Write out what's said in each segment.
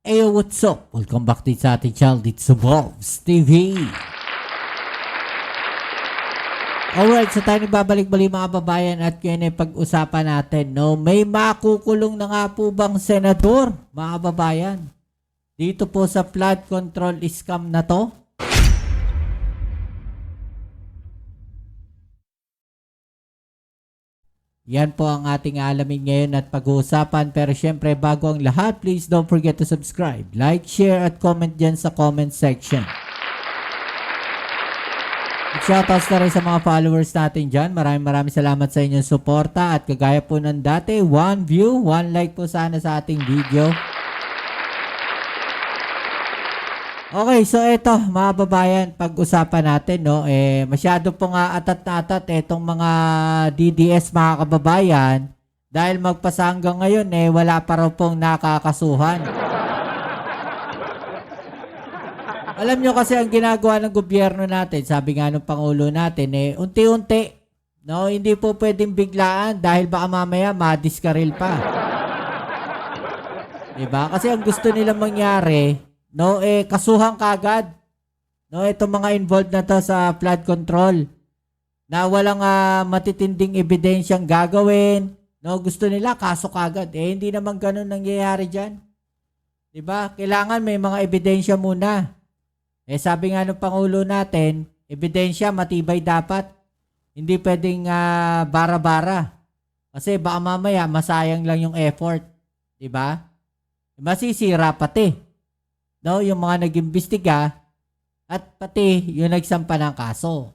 Hey, what's up? Welcome back din sa ating channel dito sa Bobs TV. Alright, so tayo nagbabalik-balik mga babayan at yun ay pag-usapan natin. No? May makukulong na nga po bang senador, mga babayan? Dito po sa flood control scam na to? Yan po ang ating alamin ngayon at pag-uusapan. Pero syempre bago ang lahat, please don't forget to subscribe, like, share at comment dyan sa comment section. At shoutouts na rin sa mga followers natin dyan. Maraming salamat sa inyong suporta. At kagaya po ng dati, 1 view, 1 like po sana sa ating video. Okay, so eto mga babayan, pag-usapan natin, no, masyado po nga atat na atat etong mga DDS mga kababayan dahil magpasa hanggang ngayon wala pa raw pong nakakasuhan. Alam nyo kasi ang ginagawa ng gobyerno natin, sabi nga ng Pangulo natin, unti-unti, no, hindi po pwedeng biglaan dahil baka mamaya madiskaril pa. Diba? Kasi ang gusto nilang mangyari, no, kasuhan kagad. No, itong mga involved na to sa flood control na walang matitinding ebidensyang gagawin. No, gusto nila kaso kagad. Hindi naman ganun nangyayari diyan. 'Di ba? Kailangan may mga ebidensya muna. Sabi nga ng Pangulo natin, ebidensya matibay dapat. Hindi pwedeng bara-bara. Kasi baka mamaya masayang lang yung effort, 'di ba? Masisira pati. No, yung mga nag-imbestiga at pati yung nagsampa ng kaso.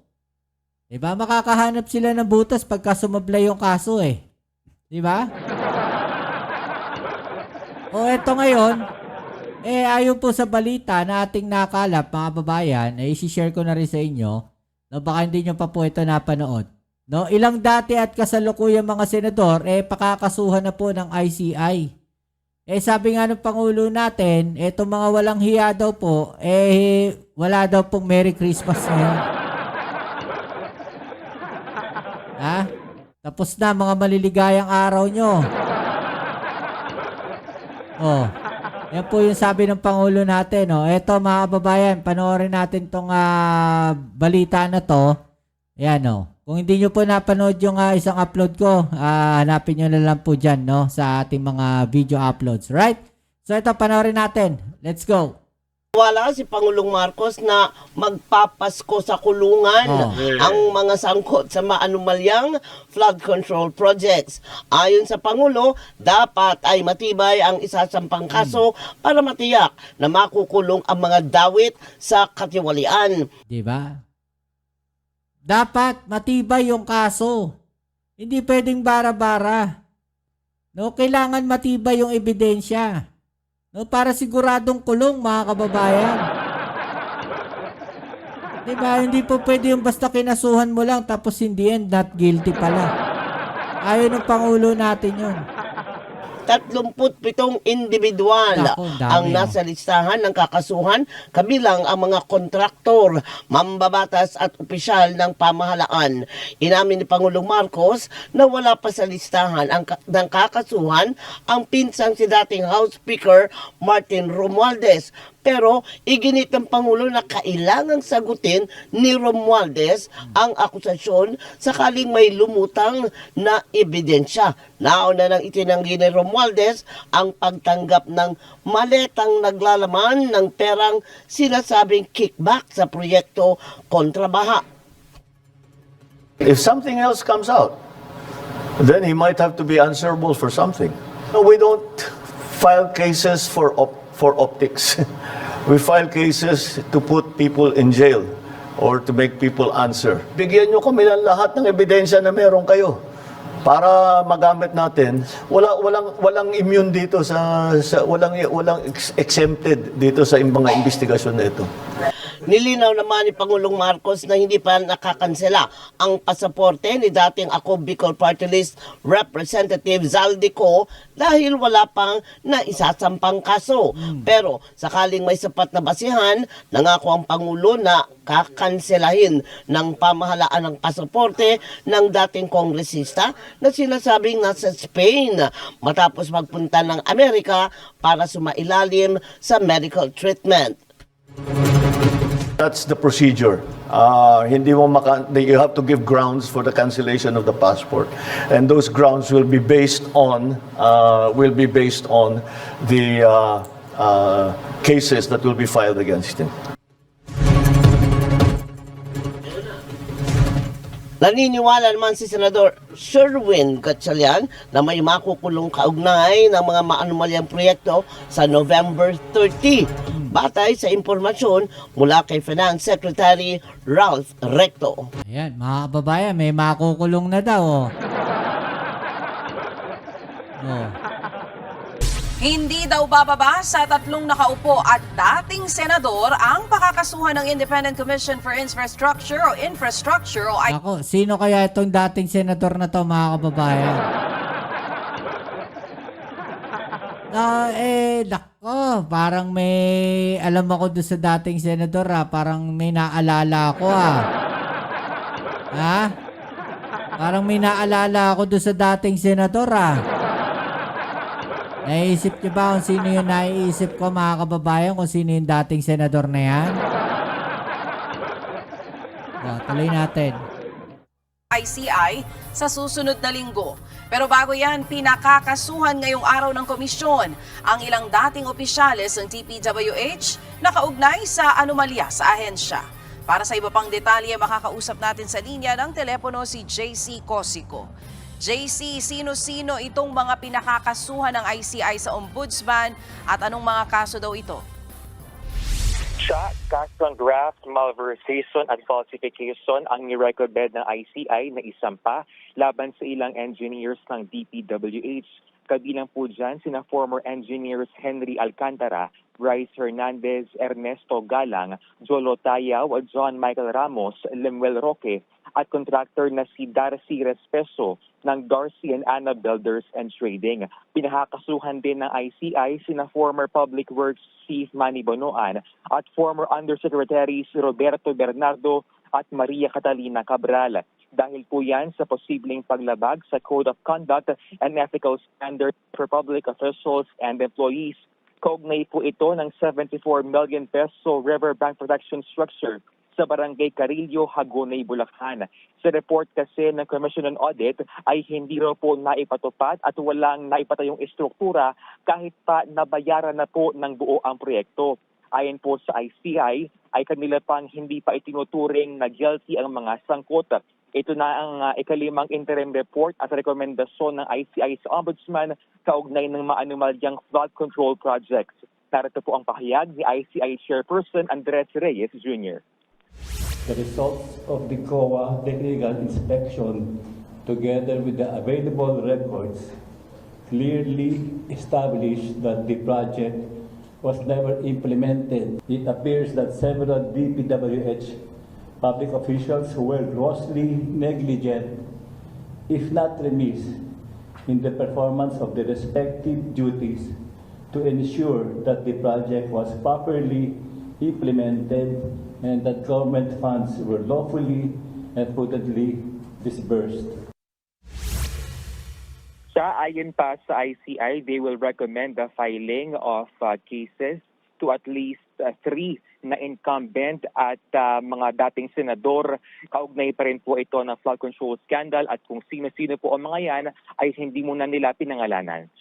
Diba? Makakahanap sila ng butas pagka sumablay yung kaso Diba? O eto ngayon, ayon po sa balita na ating nakalap mga babayan, isi-share ko na rin sa inyo, no, baka hindi nyo pa po ito napanood. No, ilang dati at kasalukuyang mga senador, pakakasuhan na po ng ICI. Sabi nga ng Pangulo natin, etong mga walang hiya daw po, wala daw pong Merry Christmas ngayon. Ha? Tapos na mga maliligayang araw nyo. Oh, yan po yung sabi ng Pangulo natin. Eto mga kababayan, panoorin natin tong balita na to. Ayan Kung hindi nyo po napanood yung isang upload ko, hanapin nyo na lang po dyan, no, sa ating mga video uploads. Right? So ito, panoorin natin. Let's go. Wala si Pangulong Marcos na magpapasko sa kulungan ang mga sangkot sa maanumalyang flood control projects. Ayon sa Pangulo, dapat ay matibay ang isasampang kaso para matiyak na makukulong ang mga dawit sa katiwalian. Diba? Dapat matibay yung kaso. Hindi pwedeng bara-bara. No, kailangan matibay yung ebidensya. No, para siguradong kulong mga kababayan. Diba? Hindi po pwede yung basta kinasuhan mo lang tapos in the end not guilty pala. Ayon ng Pangulo natin yun. 37 individual ang nasa listahan ng kakasuhan, kabilang ang mga kontraktor, mambabatas at opisyal ng pamahalaan. Inamin ni Pangulong Marcos na wala pa sa listahan ng kakasuhan ang pinsang si dating House Speaker Martin Romualdez. Pero iginit ng Pangulo na kailangang sagutin ni Romualdez ang akusasyon sakaling may lumutang na ebidensya. Nauna nang itinanggi ni Romualdez ang pagtanggap ng maletang naglalaman ng perang sinasabing kickback sa proyekto kontra baha. If something else comes out, then he might have to be answerable for something. No, we don't file cases for optics. We file cases to put people in jail or to make people answer. Bigyan nyo kami ng lahat ng ebidensya na meron kayo para magamit natin. Walang immune dito walang exempted dito sa mga investigasyon na ito. Nilinaw naman ni Pangulong Marcos na hindi pa nakakansela ang pasaporte ni dating Ako Bicol Party List Representative Zaldico dahil wala pang naisasampang kaso. Pero sakaling may sapat na basihan, nangako ang Pangulo na kakanselahin ng pamahalaan ng pasaporte ng dating kongresista na sinasabing nasa Spain matapos magpunta ng Amerika para sumailalim sa medical treatment. That's the procedure. Hindi mo you have to give grounds for the cancellation of the passport, and those grounds will be based on the cases that will be filed against him. Naniniwala naman si Senador Sherwin Gatchalian na may makukulong kaugnay ng mga maanumalyang proyekto sa November 30. Batay sa impormasyon mula kay Finance Secretary Ralph Recto. Ayan, mga kababayan, may makukulong na daw. Oh. Oh. Hindi daw bababa sa 3 nakaupo at dating senador ang pakakasuhan ng Independent Commission for Infrastructure o Ako, sino kaya itong dating senador na to, mga kababayan? Nako, parang may alam ako doon sa dating senador parang may naalala ako Ha? Parang may naalala ako doon sa dating senador Naisip niyo ba kung sino yung naiisip ko, mga kababayan, kung sino yung dating senador na yan? Tuloy natin. ICI sa susunod na linggo. Pero bago yan, pinakakasuhan ngayong araw ng komisyon ang ilang dating opisyales ng DPWH na kaugnay sa anomalya sa ahensya. Para sa iba pang detalye, makakausap natin sa linya ng telepono si JC Cosico. JC, sino-sino itong mga pinakakasuhan ng ICI sa Ombudsman at anong mga kaso daw ito? Siya, kaso ng graft, malversation at falsification ang ni-recommend ng ICI na isampa laban sa ilang engineers ng DPWH. Kabilang po dyan sina former engineers Henry Alcantara, Bryce Hernandez, Ernesto Galang, Jolo Tayaw, John Michael Ramos, Lemuel Roque, at contractor na si Darcy Respeso ng Darcy and Anna Builders and Trading. Pinakakasuhan din ng ICI sina former Public Works Chief Manny Bonoan at former Undersecretaries Roberto Bernardo at Maria Catalina Cabral. Dahil po yan sa posibleng paglabag sa Code of Conduct and Ethical Standards for Public Officials and Employees. Kaugnay po ito ng 74 million peso riverbank protection structure sa Barangay Carillo, Hagonoy, Bulacan. Sa report kasi ng Commission on Audit ay hindi raw po naipatupad at walang naipatayong istruktura kahit pa nabayaran na po ng buo ang proyekto. Ayon po sa ICI ay kanila pang hindi pa itinuturing na guilty ang mga sangkot. Ito na ang ikalimang interim report at rekomendasyon ng ICI sa Ombudsman kaugnay ng maanumalyang flood control projects. Narito po ang pahayag ni ICI Chairperson Andres Reyes Jr. The results of the COA technical inspection, together with the available records, clearly established that the project was never implemented. It appears that several DPWH public officials were grossly negligent, if not remiss, in the performance of the respective duties to ensure that the project was properly implemented and that government funds were lawfully and prudently disbursed. Ayon pa sa ICI, they will recommend the filing of cases to at least 3 na incumbent at mga dating senador. Kaugnay pa rin po ito ng flood control scandal at kung sino-sino po ang mga yan ay hindi muna nila pinangalanan.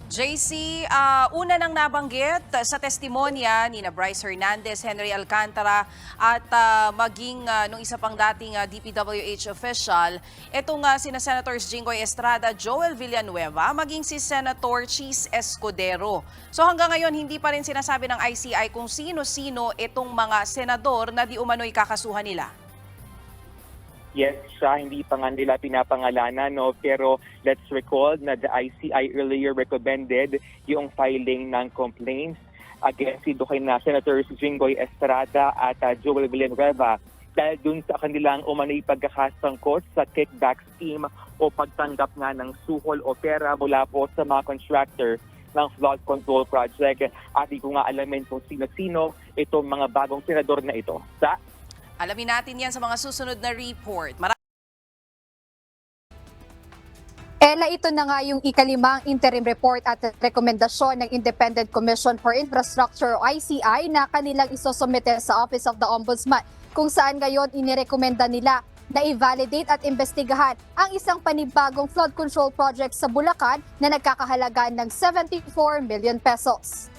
JC, una nang nabanggit sa testimonya ni Bryce Hernandez, Henry Alcantara at maging nung isa pang dating DPWH official, itong sina Senators Jinggoy Estrada, Joel Villanueva, maging si Senator Cheese Escudero. So hanggang ngayon, hindi pa rin sinasabi ng ICI kung sino-sino itong mga senador na di umano'y kakasuhan nila. Yes, hindi pa nga nila pinapangalanan, no? Pero let's recall na the ICI earlier recommended yung filing ng complaints against na Senators Jinggoy Estrada at Joel Villanueva dahil dun sa kanilang umano'y pagkakasangkot sa kickback scheme o pagtanggap nga ng suhol o pera mula po sa mga contractor ng flood control project. At di ko nga alamin kung sino-sino itong mga bagong senador na ito. Alamin natin yan sa mga susunod na report. Ella, ito na nga yung ikalimang interim report at rekomendasyon ng Independent Commission for Infrastructure o ICI na kanilang isosumite sa Office of the Ombudsman, kung saan ngayon inirekomenda nila na i-validate at imbestigahan ang isang panibagong flood control project sa Bulacan na nagkakahalaga ng 74 million pesos.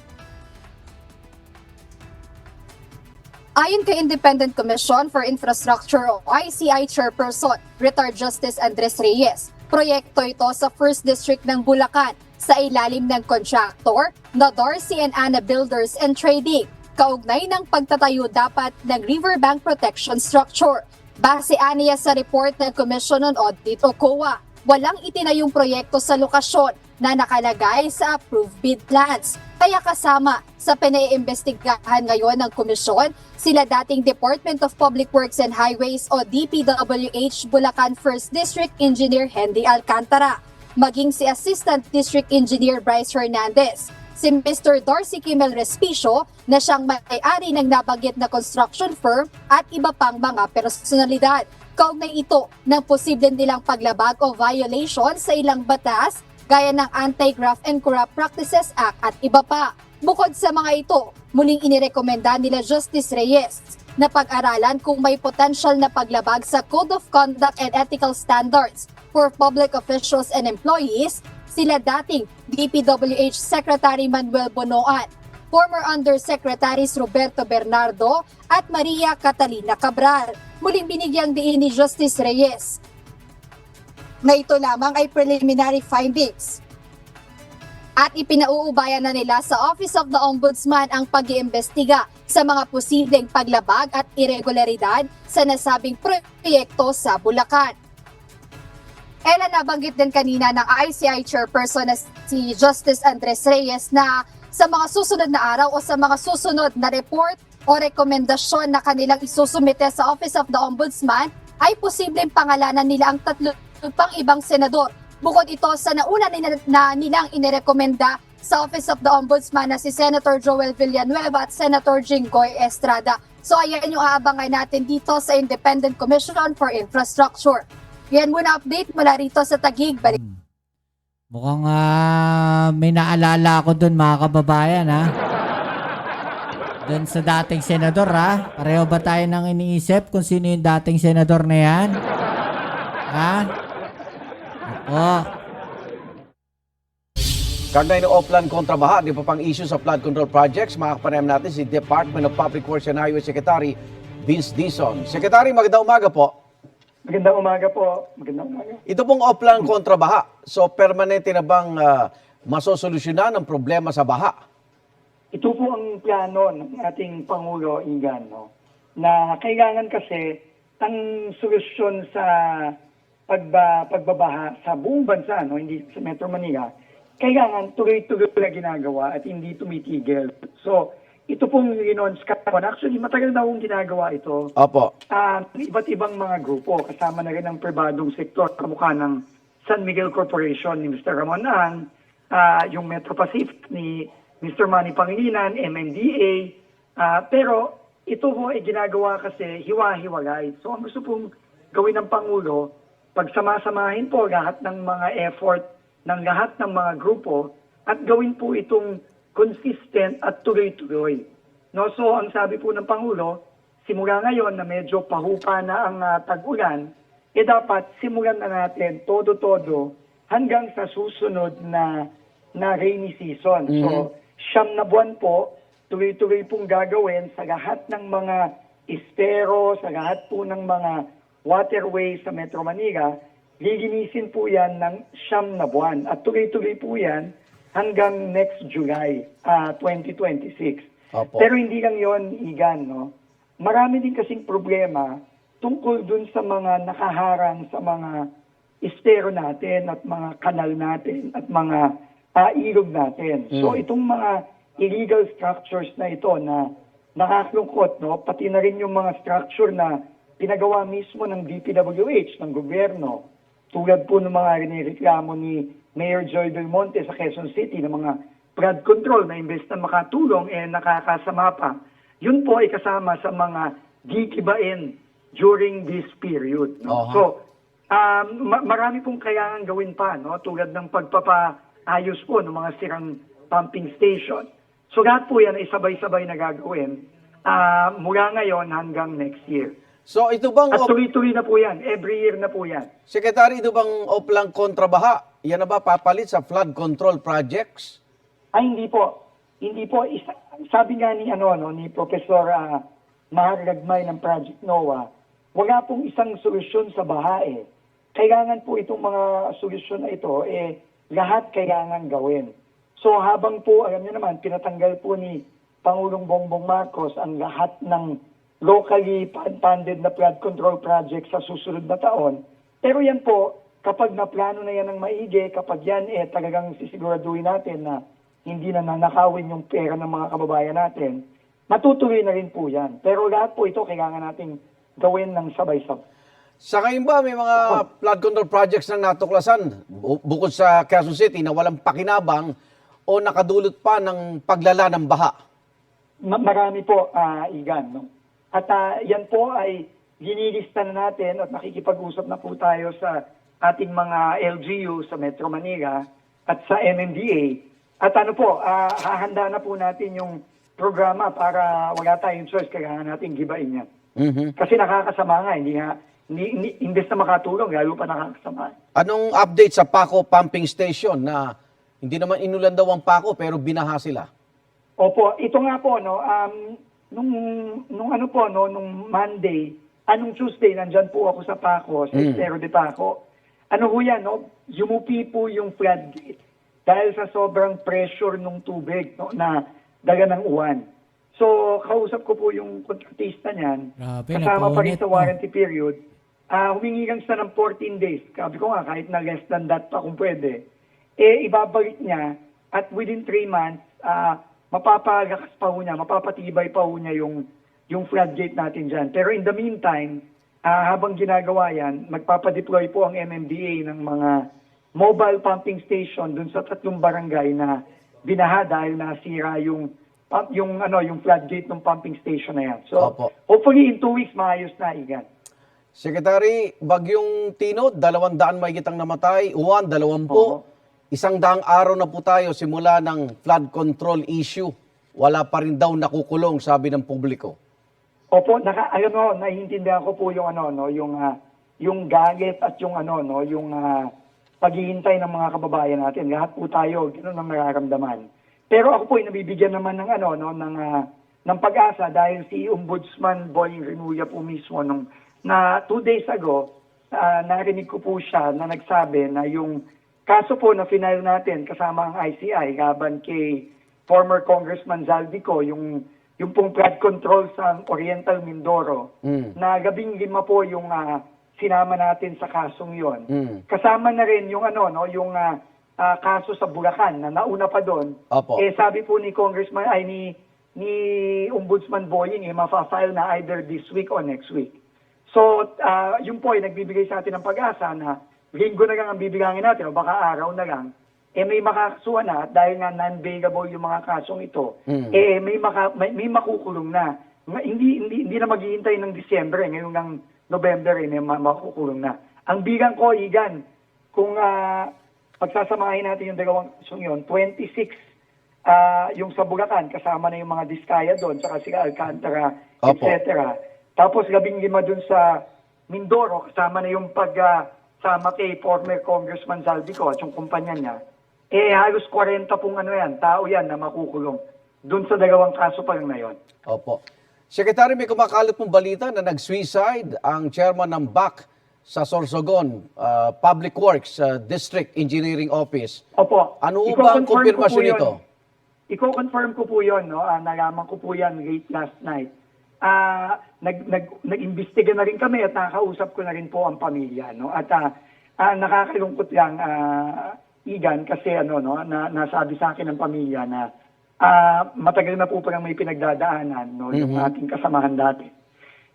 Ayon kay Independent Commission for Infrastructure o ICI Chairperson, Retired Justice Andres Reyes, proyekto ito sa 1st District ng Bulacan sa ilalim ng contractor na Dorsey and Anna Builders and Trading, kaugnay ng pagtatayo dapat ng riverbank protection structure. Base aniya sa report ng Commission on Audit o COA, walang itinayong proyekto sa lokasyon na nakalagay sa approved bid plans. Kaya kasama sa pinaiimbestigahan ngayon ng komisyon, sila dating Department of Public Works and Highways o DPWH Bulacan 1st District Engineer Henry Alcantara, maging si Assistant District Engineer Bryce Hernandez, si Mr. Dorsey Kimel Respicio na siyang may-ari ng nabanggit na construction firm at iba pang mga personalidad. Kaugnay ito ng posible nilang paglabag o violation sa ilang batas gaya ng Anti-Graft and Corrupt Practices Act at iba pa. Bukod sa mga ito, muling inirekomenda nila Justice Reyes na pag-aralan kung may potential na paglabag sa Code of Conduct and Ethical Standards for Public Officials and Employees, sila dating DPWH Secretary Manuel Bonoan, former Undersecretaries Roberto Bernardo at Maria Catalina Cabral. Muling binigyang diin ni Justice Reyes na ito lamang ay preliminary findings. At ipinauubayan na nila sa Office of the Ombudsman ang pag-iimbestiga sa mga posibleng paglabag at irregularidad sa nasabing proyekto sa Bulacan. Ella, nabanggit din kanina ng ICI Chairperson na si Justice Andres Reyes na sa mga susunod na araw o sa mga susunod na report o rekomendasyon na kanilang isusumite sa Office of the Ombudsman ay posibleng pangalanan nila ang tatlo pang ibang senador. Bukod ito sa nauna na nilang inirekomenda sa Office of the Ombudsman na si Senator Joel Villanueva at Senator Jinggoy Estrada. So ayan yung aabangan natin dito sa Independent Commission for Infrastructure. Yan muna update mula rito sa Taguig. Balik. Mukhang may naalala ako dun mga kababayan ha. Dun sa dating senador ha. Pareho ba tayo nang iniisip kung sino yung dating senador na yan? Ha? Ako. Kagnay ng Oplan kontra baha, di pa pang issue sa flood control projects, makakapanayam natin si Department of Public Works and Highway Secretary Vince Dizon. Secretary, magandang umaga po. Magandang umaga po. Magandang umaga. Ito pong Oplan kontra baha, so permanente na bang masosolusyonan ang problema sa baha? Ito po ang plano ng ating Pangulo, Igan, no? Na kailangan kasi ang solusyon sa pagbabaha sa buong bansa, no? Hindi sa Metro Manila, kailangan tuloy-tuloy na ginagawa at hindi tumitigil. So, ito pong Linons Kapon. Actually, matagal na akong ginagawa ito. Opo. Iba't ibang mga grupo, kasama na rin ang pribadong sektor, kamukha ng San Miguel Corporation ni Mr. Ramon Ang, yung Metro Pacific ni Mr. Manny Pangilinan, MMDA, pero ito po ay ginagawa kasi hiwa-hiwalay. So ang gusto pong gawin ng Pangulo, pagsama-samahin po lahat ng mga effort ng lahat ng mga grupo at gawin po itong consistent at tuloy-tuloy. No? So ang sabi po ng Pangulo, simula ngayon na medyo pahupa na ang tag-ulan, dapat simulan na natin todo-todo hanggang sa susunod na rainy season. So 9 na buwan po, tuloy-tuloy pong gagawin sa lahat ng mga estero, sa lahat po ng mga waterways sa Metro Manila. Lilinisin po yan ng 9 na buwan. At tuloy-tuloy po yan hanggang next July 2026. Opo. Pero hindi lang yon, Igan, no? Marami din kasing problema tungkol dun sa mga nakaharang sa mga estero natin at mga kanal natin at mga ilog natin. So itong mga illegal structures na ito na nakakalungkot, no? Pati na rin yung mga structure na pinagawa mismo ng DPWH, ng gobyerno, tulad po ng mga rinireklamo ni Mayor Joy Belmonte sa Quezon City ng mga flood control na imbes na makatulong, nakakasama pa. Yun po ay kasama sa mga gigibain during this period. No? So, marami pong kailangan gawin pa, no? Tulad ng pagpapaayos po ng mga sirang pumping station. So lahat po yan ay sabay-sabay na gagawin mula ngayon hanggang next year. So ito bang At tuloy-tuloy na po yan. Every year na po yan. Secretary, ito bang oplang kontrabaha? Yan na ba papalit sa flood control projects? Ay, hindi po. Hindi po. Sabi nga ni, ni Professor Mahar Ragmay ng Project NOAA, wala pong isang solusyon sa baha eh. Kailangan po itong mga solusyon na ito, lahat kailangan gawin. So habang po, alam niyo naman, pinatanggal po ni Pangulong Bongbong Marcos ang lahat ng locally funded na flood control project sa susunod na taon. Pero yan po, kapag naplano na yan ng maigi, kapag yan talagang sisiguraduhin natin na hindi na nanakawin yung pera ng mga kababayan natin, matutuloy na rin po yan. Pero lahat po ito kailangan nating gawin ng sabay-sabay. Sa ngayon ba may mga flood control projects nang natuklasan bukod sa Quezon City na walang pakinabang o nakadulot pa ng paglala ng baha? Marami po, Igan. No? At yan po ay ginilista na natin at nakikipag-usap na po tayo sa ating mga LGU sa Metro Manila at sa MMDA. At hahanda na po natin yung programa para wala tayong choice, kailangan natin gibain yan. Kasi nakakasama nga, imbes na makatulong, lalo pa nakakasama. Anong update sa Paco Pumping Station na hindi naman inulan daw ang Paco pero binaha sila? Opo, ito nga po, no, nung Monday, nung Tuesday, nandyan po ako sa Paco, sa Estero de Paco. Ano ho yan, no? Yumupi po yung floodgate dahil sa sobrang pressure ng tubig, no, na daga ng uwan. So, kausap ko po yung kontratista niyan, Grabe, kasama pa rin napaunit, sa warranty period. Humingi lang siya ng 14 days. Sabi ko nga, kahit na less than that pa kung pwede, ibabalik niya at within 3 months, mapapalakas pa ho niya, mapapatibay pa ho niya yung floodgate natin dyan. Pero in the meantime, habang ginagawa yan, magpapadeploy po ang MMDA ng mga mobile pumping station dun sa 3 barangay na binaha dahil nasira yung floodgate ng pumping station na yan. So, hopefully in 2 weeks, maayos na, Igan. Secretary, Bagyong Tino, 200 mahigitang namatay, Juan, 20. 100 araw na po tayo simula ng flood control issue. Wala pa rin daw nakukulong, sabi ng publiko. Opo, naiintindihan ko po yung yung galit at yung paghihintay ng mga kababayan natin. Lahat po tayo ganoon ang nararamdaman. Pero ako po ay nabibigyan naman ng ng pag-asa dahil si Ombudsman Boying Remulla po mismo na 2 days ago, narinig ko po siya na nagsabi na yung kaso po na final natin kasama ang ICI laban kay former Congressman Zaldico, yung pong flood control sa Oriental Mindoro, na 15 po yung sinama natin sa kasong yon. Kasama na rin yung kaso sa Bulacan na nauna pa doon. Sabi po ni Congressman ni Ombudsman Boying mapa-file na either this week or next week. So, yun po ay nagbibigay sa atin ng pag-asa na linggo na lang ang bibilangin natin o baka araw na lang, may makakasuhan na dahil nga non-bailable yung mga kasong ito, may makukulong na. Hindi na maghihintay ng Disyembre, ngayon ng November, may makukulong na. Ang bilang ko, Igan, kung pagsasamahin natin yung 2 kasong yun, 26 yung sa Bulacan, kasama na yung mga Diskaya doon, saka sila Alcantara, etc. Tapos 15 dun sa Mindoro, kasama na yung sama kay former Congressman Zaldico at yung kumpanya niya, halos 40 pong tao yan na makukulong. Doon sa 2 kaso pa lang na yun. Opo. Secretary, may kumakalat pong balita na nag-suicide ang chairman ng BAC sa Sorsogon, Public Works District Engineering Office. Opo. Ano ba ang kumpirmasyon nito? Iko-confirm ko po yun, no? Nalaman ko po yan late last night. Nag-imbestiga na rin kami at nakakausap ko na rin po ang pamilya, no? At nakakalungkot lang, Igan, kasi nasabi sa akin ng pamilya na matagal na po parang may pinagdadaanan, no, yung ating kasamahan dati.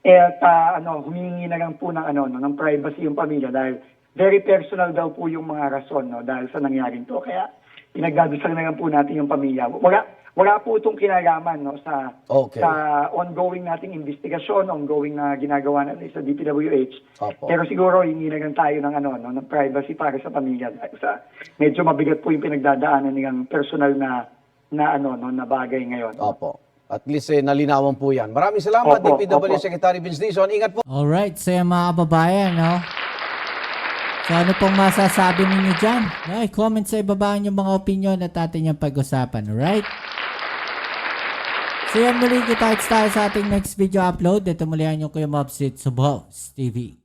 At humingi na lang po ng ng privacy yung pamilya dahil very personal daw po yung mga rason, no, dahil sa nangyaring to. Kaya pinagdadasal na lang po natin yung pamilya. Wala po itong kinalaman, no, sa ongoing nating investigasyon, ongoing na ginagawa natin sa DPWH. Opo. Pero siguro hingi na lang tayo ng ng privacy para sa pamilya dahil sa medyo mabigat po yung pinagdadaanan nilang personal na bagay ngayon. Opo. At least nalinawan po yan. Maraming salamat, Opo, DPW opo. Secretary Vince Dizon. Ingat po. Alright, so yung mga kababayan, no? So ano pong masasabi ninyo dyan? No, comment sa ibaba yung mga opinion at atin yung pag-usapan, alright? So yan muli, kita-kits tayo sa ating next video upload. Ito muli ang yung Kuya Mobsit Subos TV.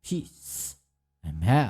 Peace. I'm out.